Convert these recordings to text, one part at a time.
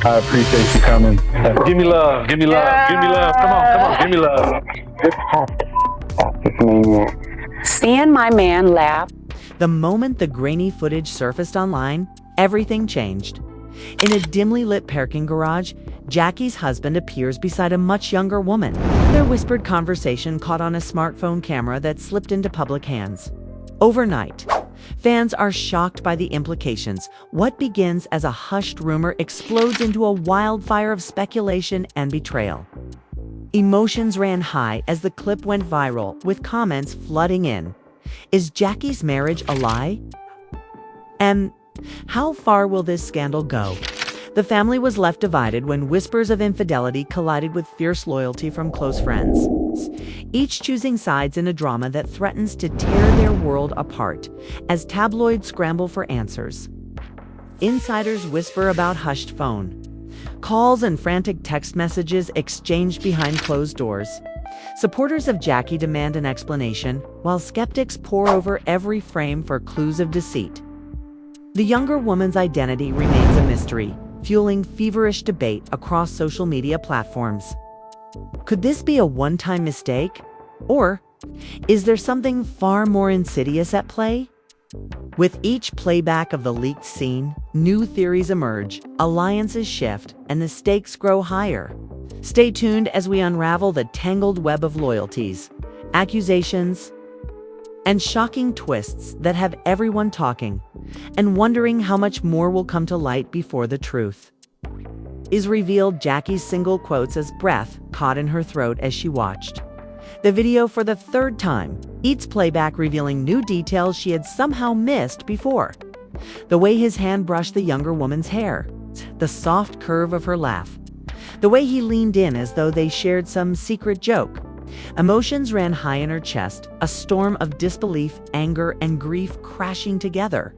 I appreciate you coming. Give me love. Give me love. Give me love. Come on. Come on. Give me love. Just have to stop this maniac. Seeing my man laugh. The moment the grainy footage surfaced online, everything changed. In a dimly lit parking garage, Jackie's husband appears beside a much younger woman. Their whispered conversation caught on a smartphone camera that slipped into public hands. Overnight, fans are shocked by the implications. What begins as a hushed rumor explodes into a wildfire of speculation and betrayal. Emotions ran high as the clip went viral, with comments flooding in. Is Jackie's marriage a lie? And how far will this scandal go? The family was left divided when whispers of infidelity collided with fierce loyalty from close friends, each choosing sides in a drama that threatens to tear their world apart as tabloids scramble for answers. Insiders whisper about hushed phone calls and frantic text messages exchanged behind closed doors. Supporters of Jackie demand an explanation, while skeptics pore over every frame for clues of deceit. The younger woman's identity remains a mystery, fueling feverish debate across social media platforms. Could this be a one-time mistake? Or is there something far more insidious at play? With each playback of the leaked scene, new theories emerge, alliances shift, and the stakes grow higher. Stay tuned as we unravel the tangled web of loyalties, accusations, and shocking twists that have everyone talking and wondering how much more will come to light before the truth is revealed. Jackie's single quotes as breath caught in her throat as she watched the video for the third time, each playback revealing new details she had somehow missed before. The way his hand brushed the younger woman's hair, the soft curve of her laugh, the way he leaned in as though they shared some secret joke. Emotions ran high in her chest, a storm of disbelief, anger, and grief crashing together.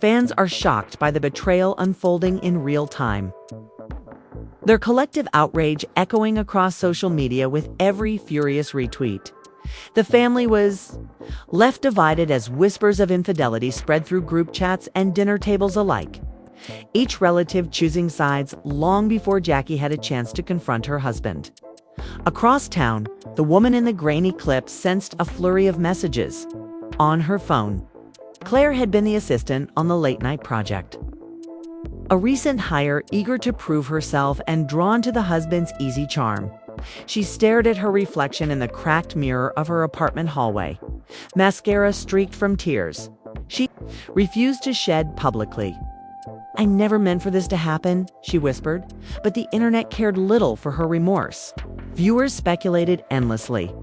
Fans are shocked by the betrayal unfolding in real time, their collective outrage echoing across social media with every furious retweet. The family was left divided as whispers of infidelity spread through group chats and dinner tables alike, each relative choosing sides long before Jackie had a chance to confront her husband. Across town, the woman in the grainy clip sensed a flurry of messages. On her phone, Claire had been the assistant on the late-night project, a recent hire eager to prove herself and drawn to the husband's easy charm. She stared at her reflection in the cracked mirror of her apartment hallway, mascara streaked from tears. She refused to shed publicly. "I never meant for this to happen," she whispered, but the internet cared little for her remorse. Viewers speculated endlessly.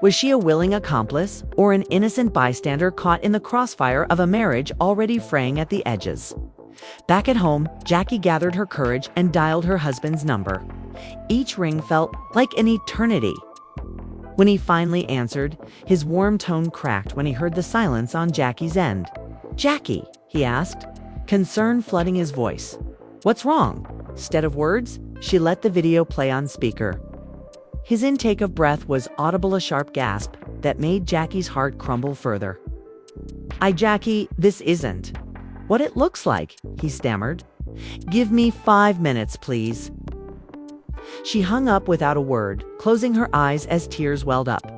Was she a willing accomplice or an innocent bystander caught in the crossfire of a marriage already fraying at the edges? Back at home, Jackie gathered her courage and dialed her husband's number. Each ring felt like an eternity. When he finally answered, his warm tone cracked when he heard the silence on Jackie's end. "Jackie," he asked, concern flooding his voice. "What's wrong?" Instead of words, she let the video play on speaker. His intake of breath was audible, a sharp gasp that made Jackie's heart crumble further. Jackie, this isn't what it looks like," he stammered. "Give me 5 minutes, please." She hung up without a word, closing her eyes as tears welled up.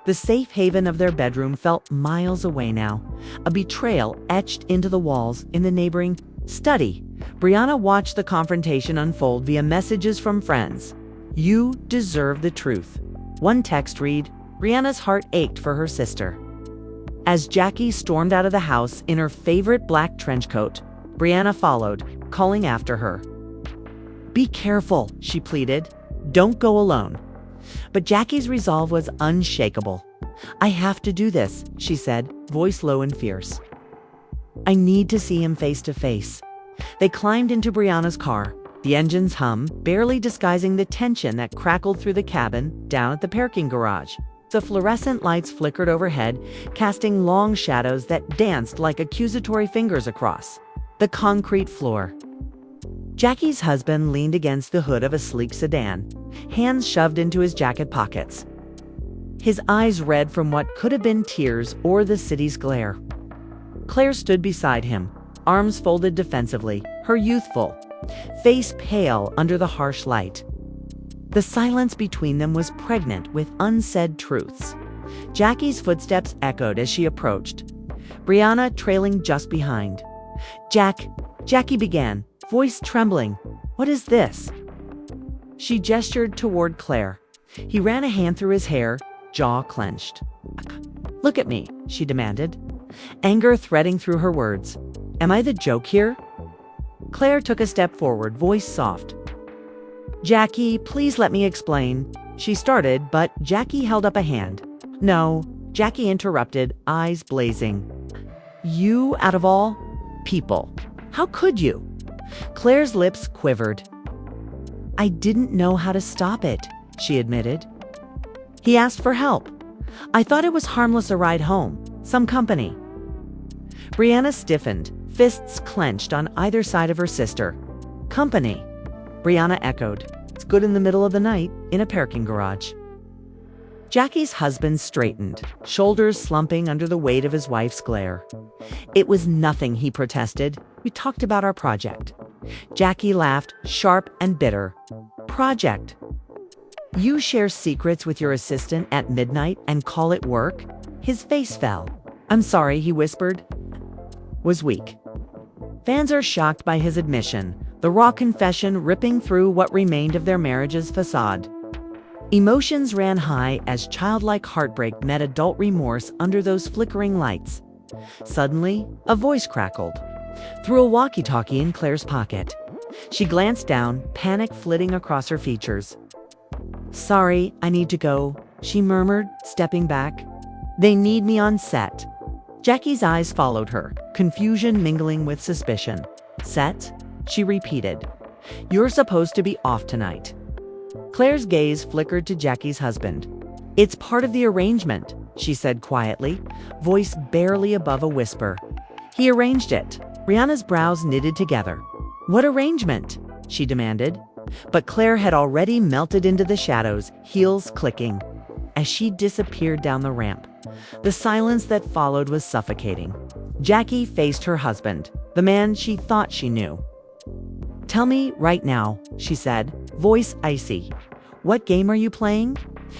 The safe haven of their bedroom felt miles away now, a betrayal etched into the walls in the neighboring study. Brianna watched the confrontation unfold via messages from friends. "You deserve the truth." One text read, Brianna's heart ached for her sister. As Jackie stormed out of the house in her favorite black trench coat, Brianna followed, calling after her. "Be careful," she pleaded. "Don't go alone." But Jackie's resolve was unshakable. "I have to do this," she said, voice low and fierce. "I need to see him face to face." They climbed into Brianna's car, the engine's hum barely disguising the tension that crackled through the cabin down at the parking garage. The fluorescent lights flickered overhead, casting long shadows that danced like accusatory fingers across the concrete floor. Jackie's husband leaned against the hood of a sleek sedan, hands shoved into his jacket pockets, his eyes red from what could have been tears or the city's glare. Claire stood beside him, arms folded defensively, her youthful, face pale under the harsh light. The silence between them was pregnant with unsaid truths. Jackie's footsteps echoed as she approached, Brianna trailing just behind. Jackie began, voice trembling. "What is this?" She gestured toward Claire. He ran a hand through his hair, jaw clenched. "Look at me," she demanded, anger threading through her words. "Am I the joke here?" Claire took a step forward, voice soft. "Jackie, please let me explain," she started, but Jackie held up a hand. "No," Jackie interrupted, eyes blazing. "You, out of all people. How could you?" Claire's lips quivered. "I didn't know how to stop it," she admitted. "He asked for help. I thought it was harmless, a ride home, some company." Brianna stiffened, fists clenched on either side of her sister. "Company," Brianna echoed. "It's good in the middle of the night, in a parking garage." Jackie's husband straightened, shoulders slumping under the weight of his wife's glare. "It was nothing," he protested. "We talked about our project." Jackie laughed, sharp and bitter. "Project? You share secrets with your assistant at midnight and call it work?" His face fell. "I'm sorry," he whispered. Was weak. Fans are shocked by his admission, the raw confession ripping through what remained of their marriage's facade. Emotions ran high as childlike heartbreak met adult remorse under those flickering lights. Suddenly, a voice crackled through a walkie-talkie in Claire's pocket. She glanced down, panic flitting across her features. "Sorry, I need to go," she murmured, stepping back. "They need me on set." Jackie's eyes followed her, confusion mingling with suspicion. "Set?" she repeated. "You're supposed to be off tonight." Claire's gaze flickered to Jackie's husband. "It's part of the arrangement," she said quietly, voice barely above a whisper. "He arranged it." Brianna's brows knitted together. "What arrangement?" she demanded. But Claire had already melted into the shadows, heels clicking. As she disappeared down the ramp, the silence that followed was suffocating. Jackie faced her husband, the man she thought she knew. "Tell me right now," she said, voice icy. "What game are you playing?"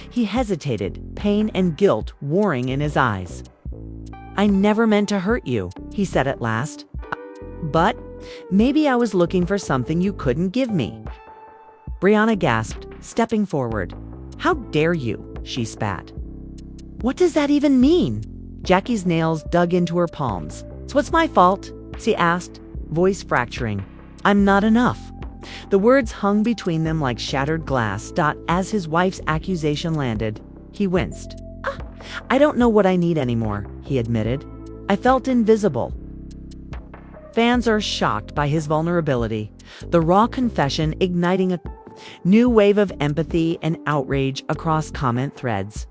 He hesitated, pain and guilt warring in his eyes. "I never meant to hurt you," he said at last. "But maybe I was looking for something you couldn't give me." Brianna gasped, stepping forward. "How dare you?" she spat. "What does that even mean?" Jackie's nails dug into her palms. "So what's my fault?" she asked, voice fracturing. "I'm not enough." The words hung between them like shattered glass. As his wife's accusation landed, he winced. "I don't know what I need anymore," he admitted. "I felt invisible." Fans are shocked by his vulnerability, the raw confession igniting a new wave of empathy and outrage across comment threads.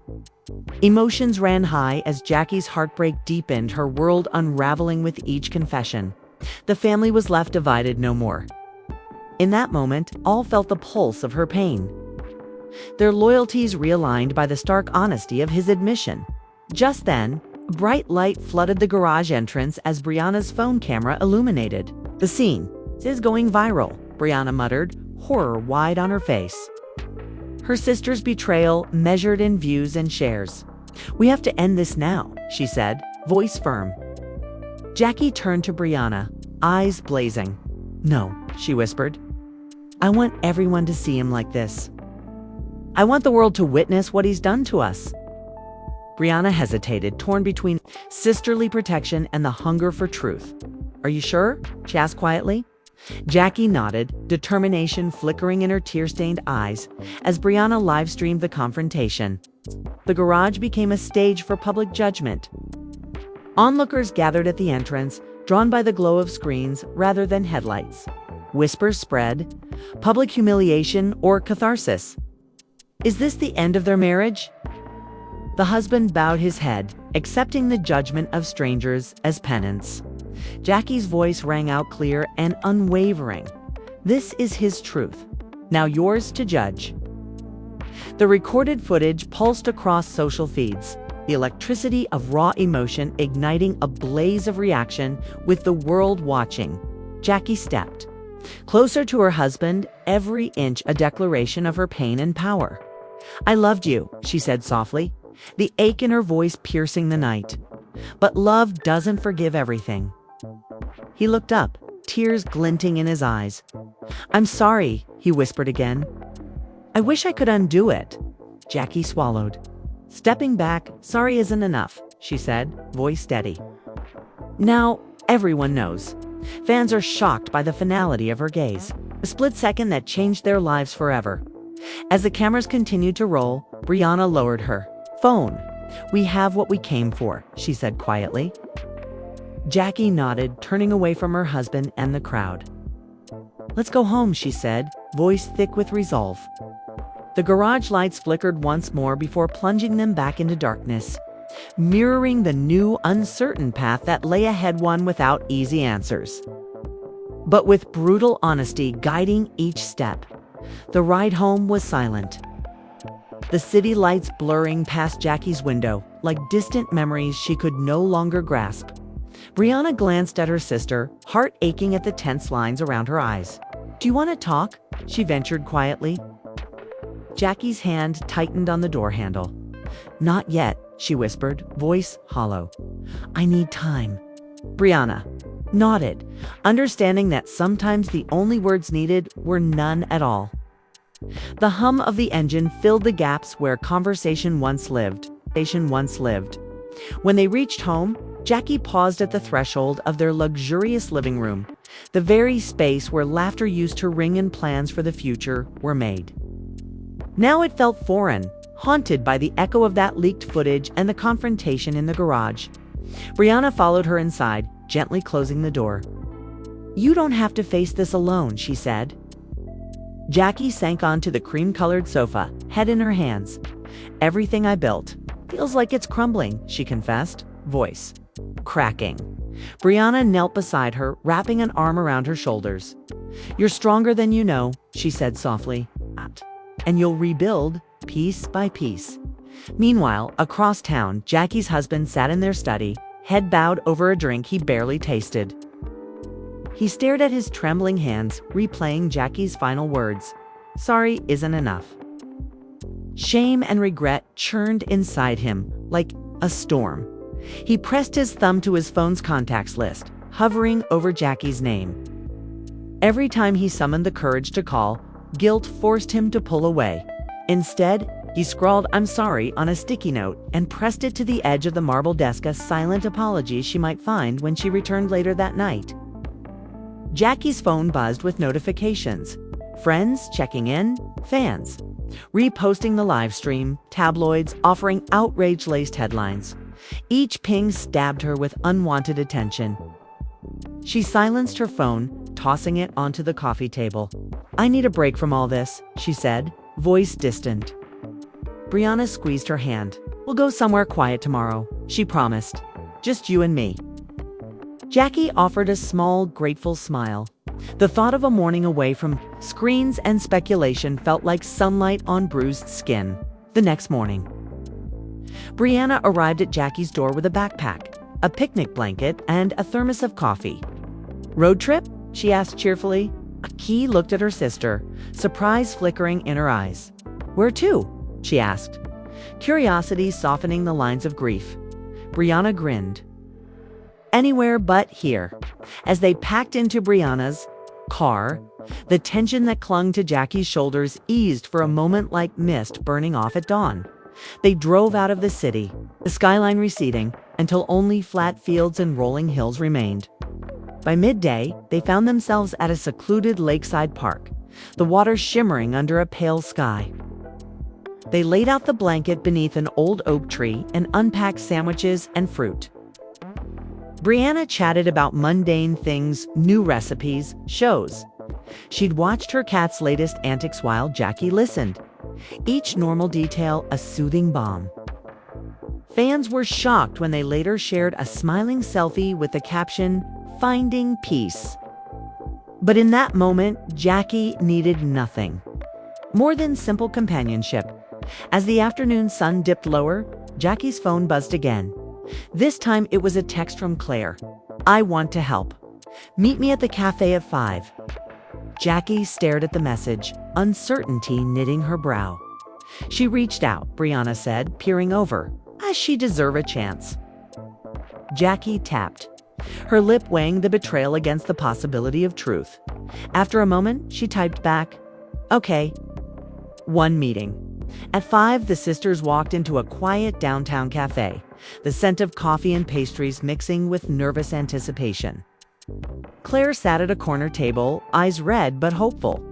Emotions ran high as Jackie's heartbreak deepened, her world unraveling with each confession. The family was left divided no more. In that moment, all felt the pulse of her pain. Their loyalties realigned by the stark honesty of his admission. Just then, a bright light flooded the garage entrance as Brianna's phone camera illuminated. "The scene is going viral," Brianna muttered, horror wide on her face. Her sister's betrayal measured in views and shares. "We have to end this now," she said, voice firm. Jackie turned to Brianna, eyes blazing. "No," she whispered. "I want everyone to see him like this. I want the world to witness what he's done to us." Brianna hesitated, torn between sisterly protection and the hunger for truth. "Are you sure?" she asked quietly. Jackie nodded, determination flickering in her tear-stained eyes as Brianna live-streamed the confrontation. The garage became a stage for public judgment. Onlookers gathered at the entrance, drawn by the glow of screens rather than headlights. Whispers spread. Public humiliation or catharsis? Is this the end of their marriage? The husband bowed his head, accepting the judgment of strangers as penance. Jackie's voice rang out clear and unwavering. This is his truth. Now yours to judge. The recorded footage pulsed across social feeds, the electricity of raw emotion igniting a blaze of reaction with the world watching. Jackie stepped, Closer to her husband, every inch a declaration of her pain and power. "I loved you," she said softly, the ache in her voice piercing the night. "But love doesn't forgive everything." He looked up, tears glinting in his eyes. "I'm sorry," he whispered again. "I wish I could undo it." Jackie swallowed. Stepping back, "Sorry isn't enough," she said, voice steady. Now, everyone knows. Fans are shocked by the finality of her gaze, a split second that changed their lives forever. As the cameras continued to roll, Brianna lowered her phone. "We have what we came for," she said quietly. Jackie nodded, turning away from her husband and the crowd. "Let's go home," she said, voice thick with resolve. The garage lights flickered once more before plunging them back into darkness, mirroring the new, uncertain path that lay ahead, one without easy answers, but with brutal honesty guiding each step. The ride home was silent. The city lights blurring past Jackie's window, like distant memories she could no longer grasp. Brianna glanced at her sister, heart aching at the tense lines around her eyes. "Do you want to talk?" she ventured quietly. Jackie's hand tightened on the door handle. "Not yet," she whispered, voice hollow. "I need time." Brianna nodded, understanding that sometimes the only words needed were none at all. The hum of the engine filled the gaps where conversation once lived. When they reached home, Jackie paused at the threshold of their luxurious living room, the very space where laughter used to ring and plans for the future were made. Now it felt foreign, haunted by the echo of that leaked footage and the confrontation in the garage. Brianna followed her inside, gently closing the door. "You don't have to face this alone," she said. Jackie sank onto the cream-colored sofa, head in her hands. "Everything I built feels like it's crumbling," she confessed, voice cracking. Brianna knelt beside her, wrapping an arm around her shoulders. "You're stronger than you know," she said softly, "and you'll rebuild piece by piece." Meanwhile, across town, Jackie's husband sat in their study, head bowed over a drink he barely tasted. He stared at his trembling hands, replaying Jackie's final words. "Sorry isn't enough." Shame and regret churned inside him like a storm. He pressed his thumb to his phone's contacts list, hovering over Jackie's name. Every time he summoned the courage to call, guilt forced him to pull away. Instead, he scrawled "I'm sorry" on a sticky note and pressed it to the edge of the marble desk, a silent apology she might find when she returned later that night. Jackie's phone buzzed with notifications. Friends checking in, fans reposting the live stream, tabloids offering outrage-laced headlines. Each ping stabbed her with unwanted attention. She silenced her phone, tossing it onto the coffee table. "I need a break from all this," she said, voice distant. Brianna squeezed her hand. "We'll go somewhere quiet tomorrow," she promised. "Just you and me." Jackie offered a small, grateful smile. The thought of a morning away from screens and speculation felt like sunlight on bruised skin. The next morning, Brianna arrived at Jackie's door with a backpack, a picnic blanket, and a thermos of coffee. "Road trip?" she asked cheerfully. Key looked at her sister, surprise flickering in her eyes. "Where to?" she asked, curiosity softening the lines of grief. Brianna grinned. "Anywhere but here." As they packed into Brianna's car, the tension that clung to Jackie's shoulders eased for a moment like mist burning off at dawn. They drove out of the city, the skyline receding, until only flat fields and rolling hills remained. By midday, they found themselves at a secluded lakeside park, the water shimmering under a pale sky. They laid out the blanket beneath an old oak tree and unpacked sandwiches and fruit. Brianna chatted about mundane things, new recipes, shows. She'd watched her cat's latest antics while Jackie listened, each normal detail a soothing balm. Fans were shocked when they later shared a smiling selfie with the caption, "Finding peace." But in that moment, Jackie needed nothing more than simple companionship. As the afternoon sun dipped lower, Jackie's phone buzzed again. This time it was a text from Claire. "I want to help. Meet me at the cafe at 5. Jackie stared at the message, uncertainty knitting her brow. She reached out, Brianna said, peering over. Does she deserve a chance? Jackie tapped, her lip weighing the betrayal against the possibility of truth. After a moment, she typed back, okay. One meeting. At 5, the sisters walked into a quiet downtown cafe, the scent of coffee and pastries mixing with nervous anticipation. Claire sat at a corner table, eyes red but hopeful.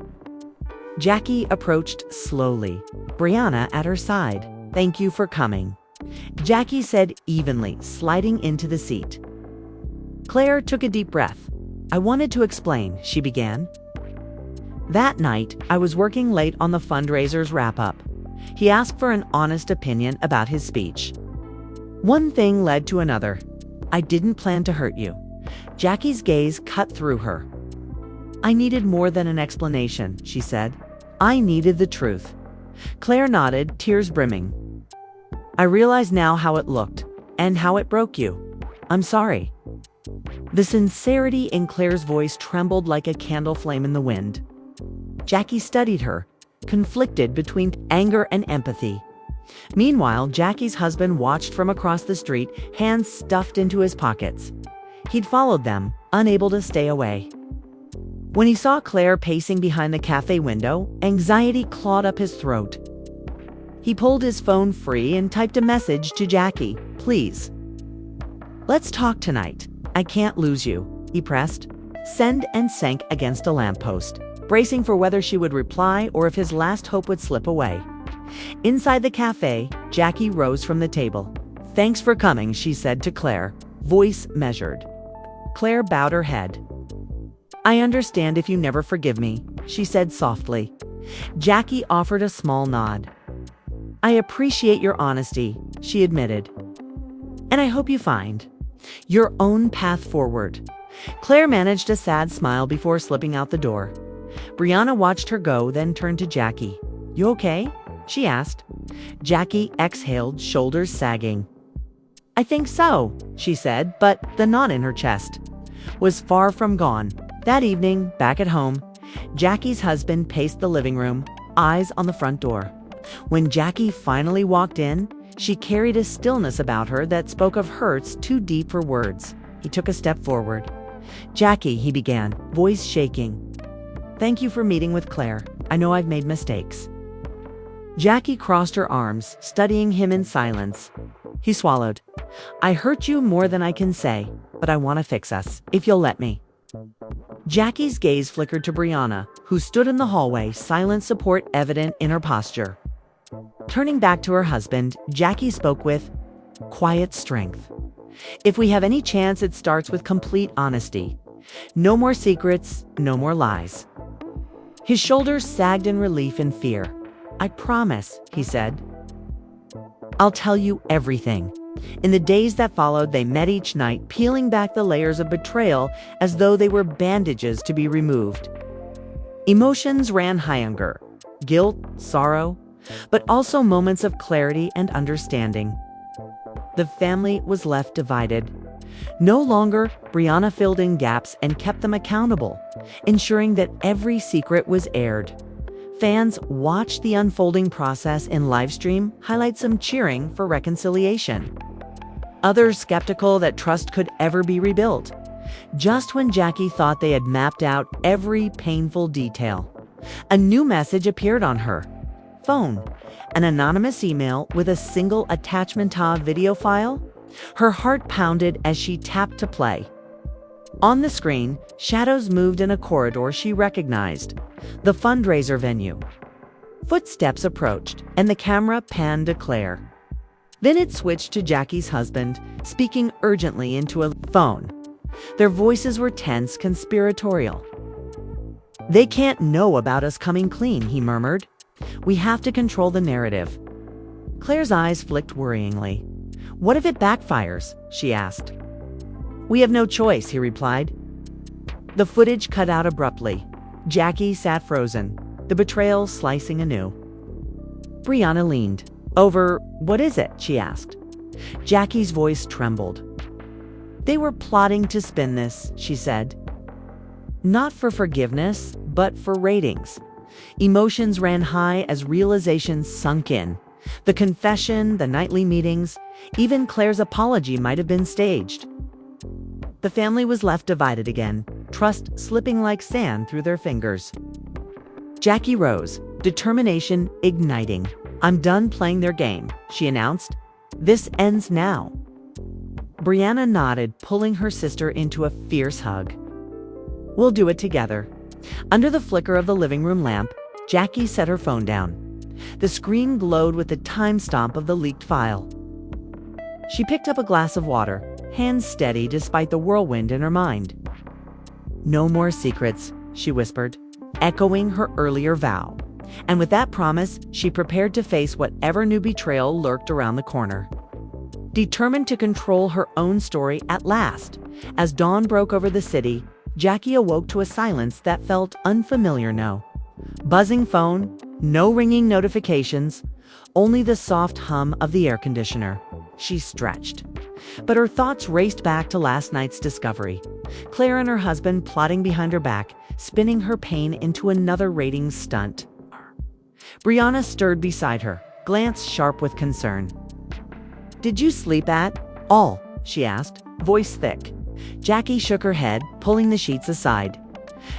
Jackie approached slowly, Brianna at her side. Thank you for coming, Jackie said evenly, sliding into the seat. Claire took a deep breath. I wanted to explain, she began. That night, I was working late on the fundraiser's wrap-up. He asked for an honest opinion about his speech. One thing led to another. I didn't plan to hurt you. Jackie's gaze cut through her. I needed more than an explanation, she said. I needed the truth. Claire nodded, tears brimming. I realize now how it looked, and how it broke you. I'm sorry. The sincerity in Claire's voice trembled like a candle flame in the wind. Jackie studied her, conflicted between anger and empathy. Meanwhile, Jackie's husband watched from across the street, hands stuffed into his pockets. He'd followed them, unable to stay away. When he saw Claire pacing behind the cafe window, anxiety clawed up his throat. He pulled his phone free and typed a message to Jackie. Please. Let's talk tonight. I can't lose you, he pressed. Send and sank against a lamppost, bracing for whether she would reply or if his last hope would slip away. Inside the cafe, Jackie rose from the table. Thanks for coming, she said to Claire, voice measured. Claire bowed her head. I understand if you never forgive me, she said softly. Jackie offered a small nod. I appreciate your honesty, she admitted. And I hope you find your own path forward. Claire managed a sad smile before slipping out the door. Brianna watched her go, then turned to Jackie. You okay? She asked. Jackie exhaled, shoulders sagging. I think so, she said, but the knot in her chest was far from gone. That evening, back at home, Jackie's husband paced the living room, eyes on the front door. When Jackie finally walked in, she carried a stillness about her that spoke of hurts too deep for words. He took a step forward. Jackie, he began, voice shaking. Thank you for meeting with Claire. I know I've made mistakes. Jackie crossed her arms, studying him in silence. He swallowed. I hurt you more than I can say, but I want to fix us, if you'll let me. Jackie's gaze flickered to Brianna, who stood in the hallway, silent support evident in her posture. Turning back to her husband, Jackie spoke with quiet strength. If we have any chance, it starts with complete honesty. No more secrets, no more lies. His shoulders sagged in relief and fear. I promise, he said. I'll tell you everything. In the days that followed, they met each night, peeling back the layers of betrayal as though they were bandages to be removed. Emotions ran high: anger, guilt, sorrow, but also moments of clarity and understanding. The family was left divided. No longer, Brianna filled in gaps and kept them accountable, ensuring that every secret was aired. Fans watched the unfolding process in livestream, highlights some cheering for reconciliation. Others skeptical that trust could ever be rebuilt. Just when Jackie thought they had mapped out every painful detail, a new message appeared on her phone, an anonymous email with a single attachment to a video file. Her heart pounded as she tapped to play. On the screen, shadows moved in a corridor she recognized, the fundraiser venue. Footsteps approached, and the camera panned to Claire. Then it switched to Jackie's husband, speaking urgently into a phone. Their voices were tense, conspiratorial. They can't know about us coming clean, he murmured. We have to control the narrative. Claire's eyes flicked worryingly. What if it backfires? She asked. We have no choice, he replied. The footage cut out abruptly. Jackie sat frozen, the betrayal slicing anew. Brianna leaned over. What is it? She asked. Jackie's voice trembled. They were plotting to spin this, she said. Not for forgiveness, but for ratings. Emotions ran high as realizations sunk in. The confession, the nightly meetings, even Claire's apology might have been staged. The family was left divided again, trust slipping like sand through their fingers. Jackie rose, determination igniting. "I'm done playing their game," she announced. "This ends now." Brianna nodded, pulling her sister into a fierce hug. "We'll do it together." Under the flicker of the living room lamp, Jackie set her phone down. The screen glowed with the timestamp of the leaked file. She picked up a glass of water, hands steady despite the whirlwind in her mind. "No more secrets," she whispered, echoing her earlier vow. And with that promise, she prepared to face whatever new betrayal lurked around the corner. Determined to control her own story at last, as dawn broke over the city, Jackie awoke to a silence that felt unfamiliar. No buzzing phone, no ringing notifications, only the soft hum of the air conditioner. She stretched. But her thoughts raced back to last night's discovery. Claire and her husband plotting behind her back, spinning her pain into another ratings stunt. Brianna stirred beside her, glance sharp with concern. "Did you sleep at all?" she asked, voice thick. Jackie shook her head, pulling the sheets aside.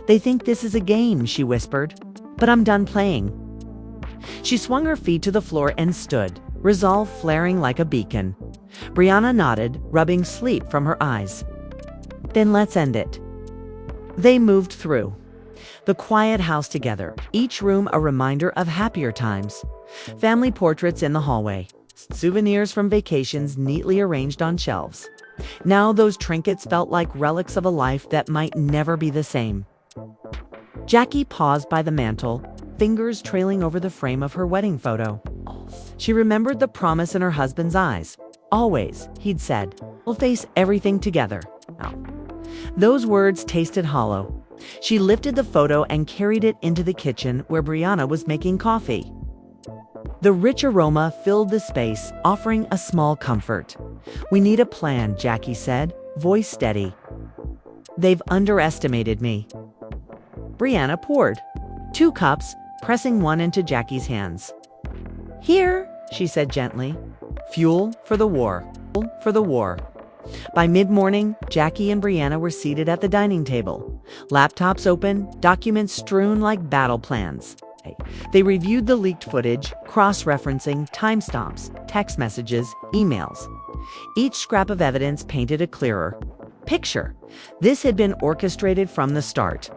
"They think this is a game," she whispered. "But I'm done playing." She swung her feet to the floor and stood, resolve flaring like a beacon. Brianna nodded, rubbing sleep from her eyes. "Then let's end it." They moved through the quiet house together, each room a reminder of happier times. Family portraits in the hallway, souvenirs from vacations neatly arranged on shelves. Now those trinkets felt like relics of a life that might never be the same. Jackie paused by the mantel, fingers trailing over the frame of her wedding photo. She remembered the promise in her husband's eyes. Always, he'd said, "We'll face everything together." Oh. Those words tasted hollow. She lifted the photo and carried it into the kitchen where Brianna was making coffee. The rich aroma filled the space, offering a small comfort. "We need a plan," Jackie said, voice steady. "They've underestimated me." Brianna poured 2 cups, pressing one into Jackie's hands. "Here," she said gently. "Fuel for the war. For the war." By mid-morning, Jackie and Brianna were seated at the dining table, laptops open, documents strewn like battle plans. They reviewed the leaked footage, cross-referencing timestamps, text messages, emails. Each scrap of evidence painted a clearer picture. This had been orchestrated from the start.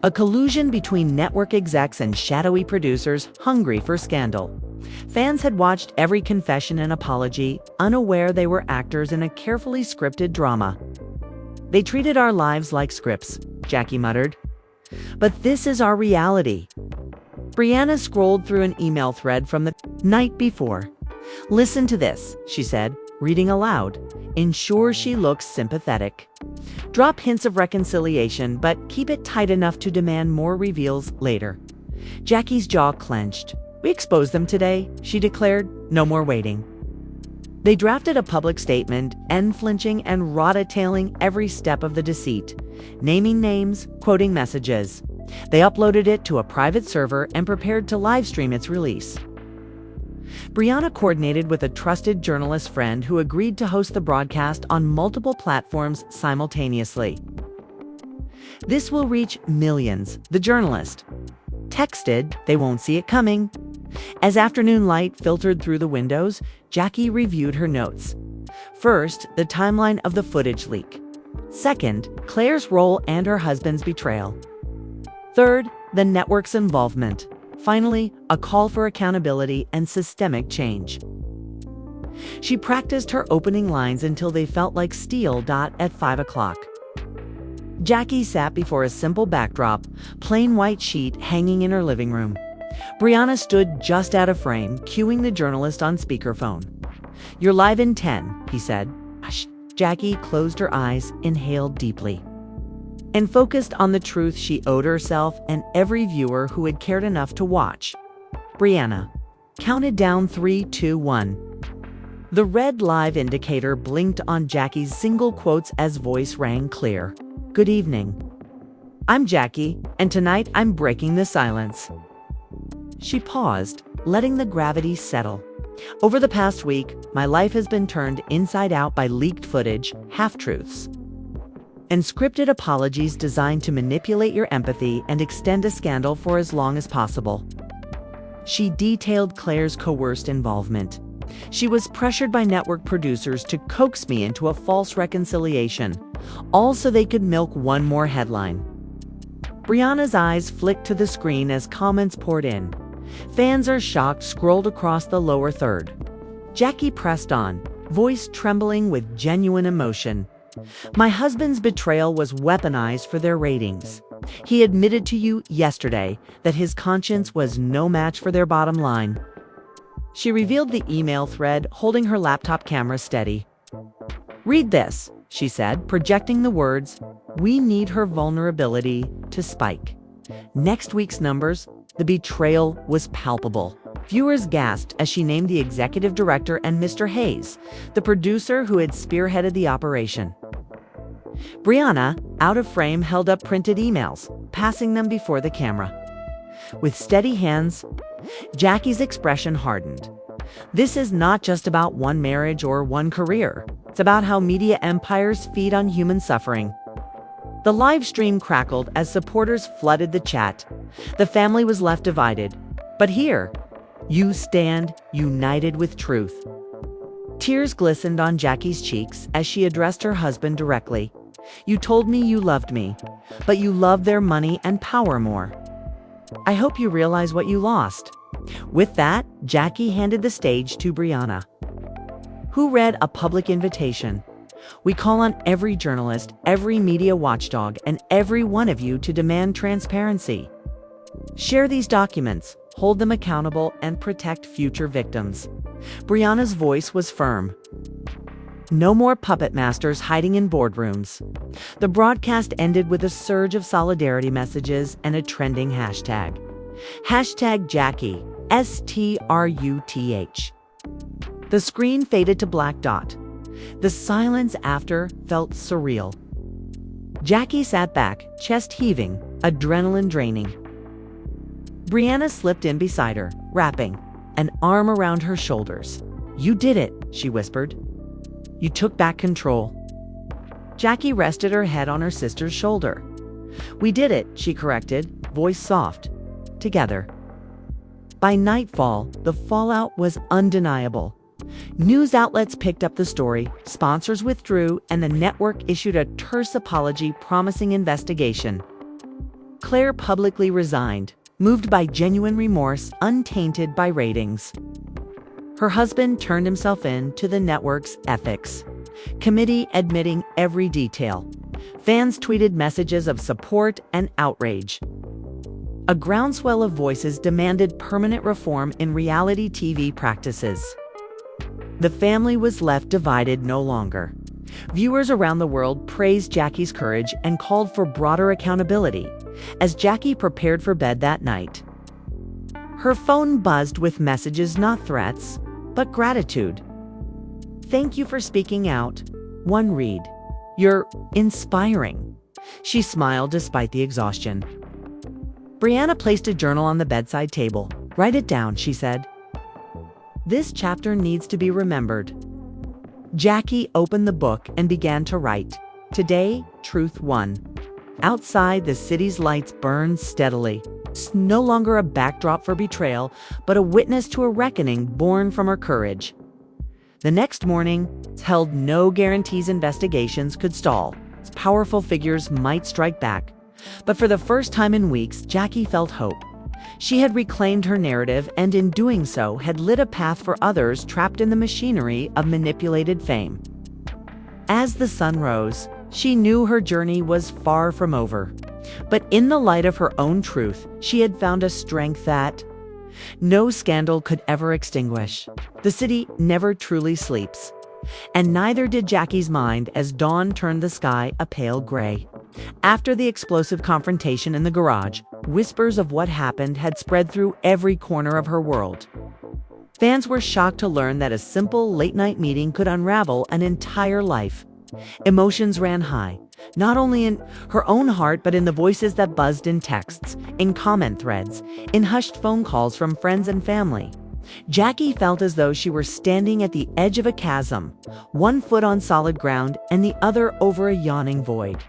A collusion between network execs and shadowy producers hungry for scandal. Fans had watched every confession and apology, unaware they were actors in a carefully scripted drama. "They treated our lives like scripts," Jackie muttered. "But this is our reality." Brianna scrolled through an email thread from the night before. "Listen to this," she said, reading aloud. "Ensure she looks sympathetic. Drop hints of reconciliation, but keep it tight enough to demand more reveals later." Jackie's jaw clenched. "We exposed them today," she declared. "No more waiting." They drafted a public statement, unflinching and raw-detailing every step of the deceit, naming names, quoting messages. They uploaded it to a private server and prepared to livestream its release. Brianna coordinated with a trusted journalist friend who agreed to host the broadcast on multiple platforms simultaneously. "This will reach millions," the journalist texted. "They won't see it coming." As afternoon light filtered through the windows, Jackie reviewed her notes. First, the timeline of the footage leak. Second, Claire's role and her husband's betrayal. Third, the network's involvement. Finally, a call for accountability and systemic change. She practiced her opening lines until they felt like steel. At 5 o'clock. Jackie sat before a simple backdrop, plain white sheet hanging in her living room. Brianna stood just out of frame, cueing the journalist on speakerphone. "You're live in 10, he said. Hush. Jackie closed her eyes, inhaled deeply, and focused on the truth she owed herself and every viewer who had cared enough to watch. Brianna counted down 3, 2, 1. The red live indicator blinked on Jackie's single quotes as voice rang clear. "Good evening." I'm Jackie, and tonight I'm breaking the silence. She paused, letting the gravity settle. Over the past week, my life has been turned inside out by leaked footage, half-truths, and scripted apologies designed to manipulate your empathy and extend a scandal for as long as possible. She detailed Claire's coerced involvement. She was pressured by network producers to coax me into a false reconciliation, all so they could milk one more headline. Brianna's eyes flicked to the screen as comments poured in. Fans are shocked scrolled across the lower third. Jackie pressed on, voice trembling with genuine emotion. My husband's betrayal was weaponized for their ratings. He admitted to you yesterday that his conscience was no match for their bottom line. She revealed the email thread, holding her laptop camera steady. Read this, she said, projecting the words, "We need her vulnerability to spike." Next week's numbers, the betrayal was palpable. Viewers gasped as she named the executive director and Mr. Hayes, the producer who had spearheaded the operation. Brianna, out of frame, held up printed emails, passing them before the camera. With steady hands, Jackie's expression hardened. This is not just about one marriage or one career. It's about how media empires feed on human suffering. The live stream crackled as supporters flooded the chat. The family was left divided. But here, you stand united with truth. Tears glistened on Jackie's cheeks as she addressed her husband directly. You told me you loved me, but you loved their money and power more. I hope you realize what you lost. With that, Jackie handed the stage to Brianna, who read a public invitation. We call on every journalist, every media watchdog, and every one of you to demand transparency. Share these documents, hold them accountable, and protect future victims. Brianna's voice was firm. No more puppet masters hiding in boardrooms. The broadcast ended with a surge of solidarity messages and a trending hashtag. Hashtag Jackie, STRUTH. The screen faded to black dot. The silence after felt surreal. Jackie sat back, chest heaving, adrenaline draining. Brianna slipped in beside her, wrapping an arm around her shoulders. You did it, she whispered. You took back control. Jackie rested her head on her sister's shoulder. We did it, she corrected, voice soft. Together. By nightfall, the fallout was undeniable. News outlets picked up the story, sponsors withdrew, and the network issued a terse apology promising investigation. Claire publicly resigned, moved by genuine remorse, untainted by ratings. Her husband turned himself in to the network's ethics committee, admitting every detail. Fans tweeted messages of support and outrage. A groundswell of voices demanded permanent reform in reality TV practices. The family was left divided no longer. Viewers around the world praised Jackie's courage and called for broader accountability as Jackie prepared for bed that night. Her phone buzzed with messages, not threats, but gratitude. Thank you for speaking out. One read. You're inspiring. She smiled despite the exhaustion. Brianna placed a journal on the bedside table. Write it down, she said. This chapter needs to be remembered. Jackie opened the book and began to write. Today, truth won. Outside, the city's lights burned steadily. It's no longer a backdrop for betrayal, but a witness to a reckoning born from her courage. The next morning held no guarantees investigations could stall. Its powerful figures might strike back. But for the first time in weeks, Jackie felt hope. She had reclaimed her narrative and in doing so had lit a path for others trapped in the machinery of manipulated fame. As the sun rose, she knew her journey was far from over. But in the light of her own truth, she had found a strength that no scandal could ever extinguish. The city never truly sleeps. And neither did Jackie's mind as dawn turned the sky a pale gray. After the explosive confrontation in the garage, whispers of what happened had spread through every corner of her world. Fans were shocked to learn that a simple late-night meeting could unravel an entire life. Emotions ran high. not only in her own heart, but in the voices that buzzed in texts, in comment threads, in hushed phone calls from friends and family. Jackie felt as though she were standing at the edge of a chasm, one foot on solid ground and the other over a yawning void.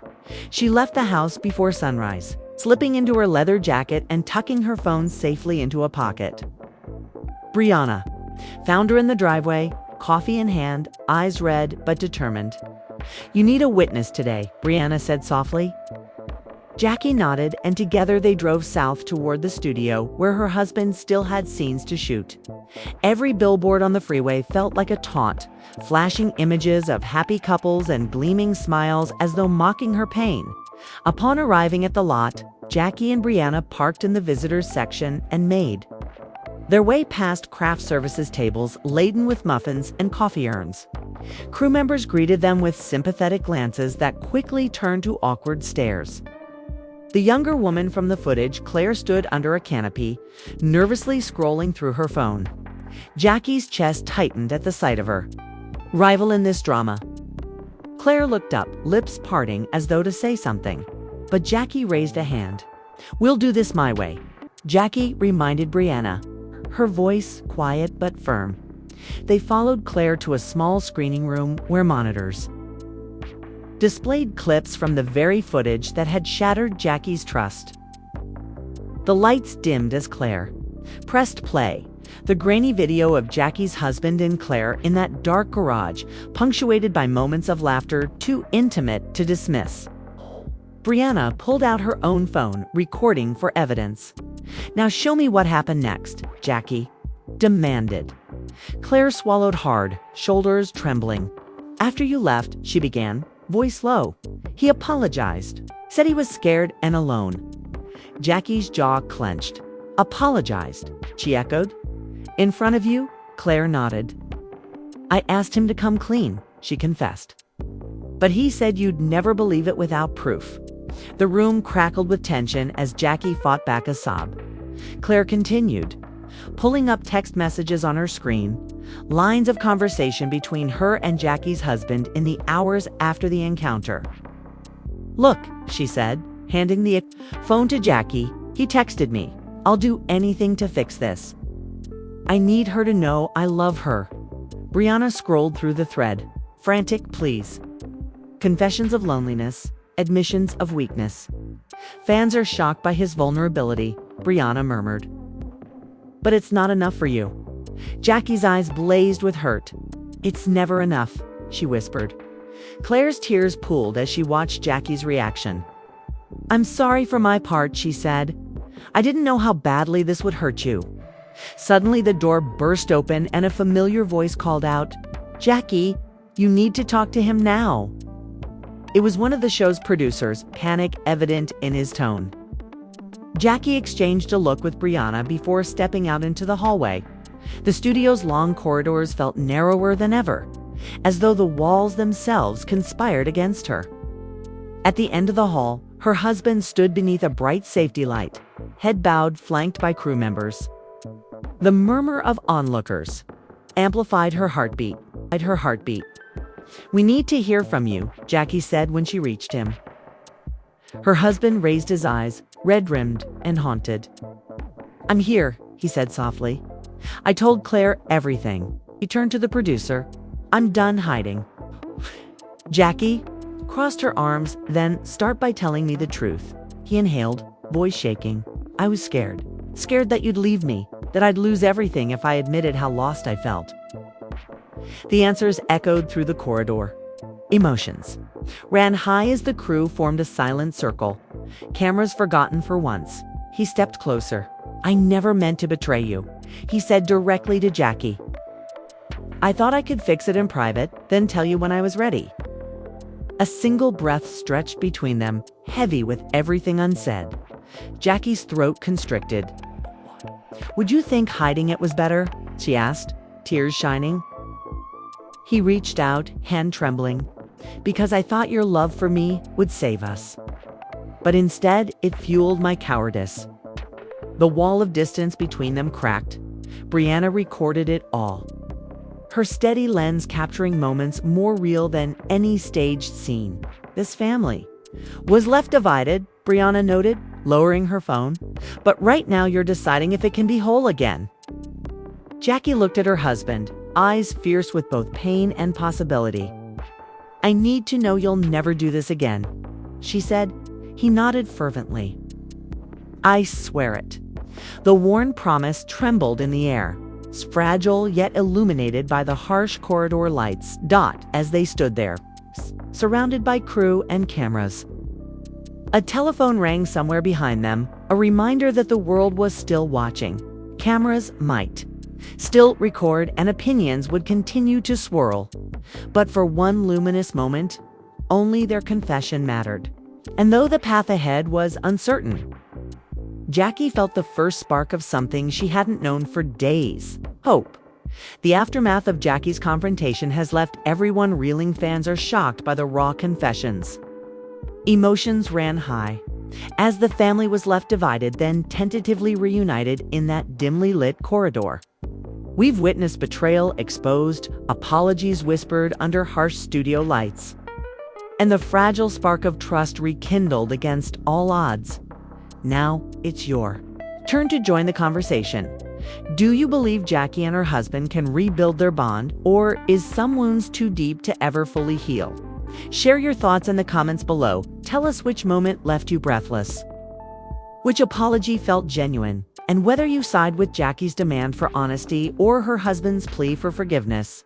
She left the house before sunrise, slipping into her leather jacket and tucking her phone safely into a pocket. Brianna found her in the driveway, coffee in hand, eyes red but determined. "You need a witness today," Brianna said softly. Jackie nodded, and together they drove south toward the studio where her husband still had scenes to shoot. Every billboard on the freeway felt like a taunt, flashing images of happy couples and gleaming smiles as though mocking her pain. Upon arriving at the lot, Jackie and Brianna parked in the visitors section and made their way past craft services tables laden with muffins and coffee urns. Crew members greeted them with sympathetic glances that quickly turned to awkward stares. The younger woman from the footage, Claire, stood under a canopy, nervously scrolling through her phone. Jackie's chest tightened at the sight of her. Rival in this drama. Claire looked up, lips parting as though to say something. But Jackie raised a hand. "We'll do this my way," Jackie reminded Brianna, her voice quiet but firm. They followed Claire to a small screening room where monitors displayed clips from the very footage that had shattered Jackie's trust. The lights dimmed as Claire pressed play. The grainy video of Jackie's husband and Claire in that dark garage, punctuated by moments of laughter too intimate to dismiss. Brianna pulled out her own phone, recording for evidence. "Now show me what happened next," Jackie demanded. Claire swallowed hard, shoulders trembling. "After you left," she began, voice low. "He apologized, said he was scared and alone." Jackie's jaw clenched. "Apologized," she echoed. "In front of you?" Claire nodded. "I asked him to come clean," she confessed. "But he said you'd never believe it without proof." The room crackled with tension as Jackie fought back a sob. Claire continued, pulling up text messages on her screen, lines of conversation between her and Jackie's husband in the hours after the encounter. "Look," she said, handing the phone to Jackie, "he texted me. I'll do anything to fix this. I need her to know I love her." Brianna scrolled through the thread, frantic pleas. Confessions of loneliness, admissions of weakness. "Fans are shocked by his vulnerability," Brianna murmured. "But it's not enough for you." Jackie's eyes blazed with hurt. "It's never enough," she whispered. Claire's tears pooled as she watched Jackie's reaction. "I'm sorry for my part," she said. "I didn't know how badly this would hurt you." Suddenly the door burst open and a familiar voice called out, "Jackie, you need to talk to him now." It was one of the show's producers, panic evident in his tone. Jackie exchanged a look with Brianna before stepping out into the hallway. The studio's long corridors felt narrower than ever, as though the walls themselves conspired against her. At the end of the hall, her husband stood beneath a bright safety light, head bowed, flanked by crew members. The murmur of onlookers amplified her heartbeat. "We need to hear from you," Jackie said when she reached him. Her husband raised his eyes, red-rimmed and haunted. "I'm here," he said softly. "I told Claire everything." He turned to the producer. "I'm done hiding." Jackie crossed her arms, "Then start by telling me the truth." He inhaled, voice shaking. "I was scared. Scared that you'd leave me, that I'd lose everything if I admitted how lost I felt." The answers echoed through the corridor. Emotions ran high as the crew formed a silent circle. Cameras forgotten for once. He stepped closer. "I never meant to betray you," he said directly to Jackie. "I thought I could fix it in private, then tell you when I was ready." A single breath stretched between them, heavy with everything unsaid. Jackie's throat constricted. "Would you think hiding it was better?" she asked, tears shining. He reached out, hand trembling. "Because I thought your love for me would save us. But instead, it fueled my cowardice." The wall of distance between them cracked. Brianna recorded it all. Her steady lens capturing moments more real than any staged scene. this family was left divided, Brianna noted, lowering her phone. But right now you're deciding if it can be whole again. Jackie looked at her husband, eyes fierce with both pain and possibility. I need to know you'll never do this again, she said. He nodded fervently. I swear it. The worn promise trembled in the air, fragile yet illuminated by the harsh corridor lights dot as they stood there, surrounded by crew and cameras. A telephone rang somewhere behind them, a reminder that the world was still watching. Cameras might still record and opinions would continue to swirl. But for one luminous moment, only their confession mattered. And though the path ahead was uncertain, Jackie felt the first spark of something she hadn't known for days: hope. The aftermath of Jackie's confrontation has left everyone reeling. Fans are shocked by the raw confessions. Emotions ran high as the family was left divided, then tentatively reunited in that dimly lit corridor. We've witnessed betrayal exposed, apologies whispered under harsh studio lights, and the fragile spark of trust rekindled against all odds. Now it's your turn to join the conversation. Do you believe Jackie and her husband can rebuild their bond, or is some wounds too deep to ever fully heal? Share your thoughts in the comments below. Tell us which moment left you breathless, which apology felt genuine, and whether you side with Jackie's demand for honesty or her husband's plea for forgiveness.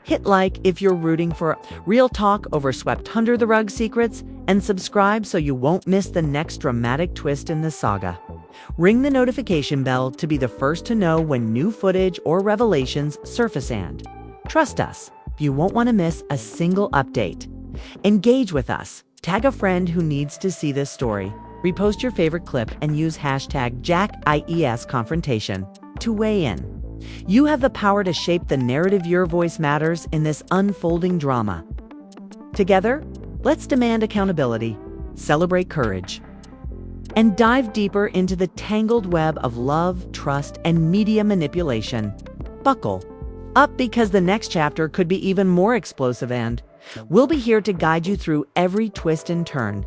Hit like if you're rooting for real talk over swept under the rug secrets, and subscribe so you won't miss the next dramatic twist in the saga. Ring the notification bell to be the first to know when new footage or revelations surface, and trust us, you won't want to miss a single update. Engage with us. Tag a friend who needs to see this story. Repost your favorite clip and use hashtag #JackIESConfrontation to weigh in. You have the power to shape the narrative. Your voice matters in this unfolding drama. Together, let's demand accountability, celebrate courage, and dive deeper into the tangled web of love, trust, and media manipulation. Buckle up, because the next chapter could be even more explosive, and we'll be here to guide you through every twist and turn.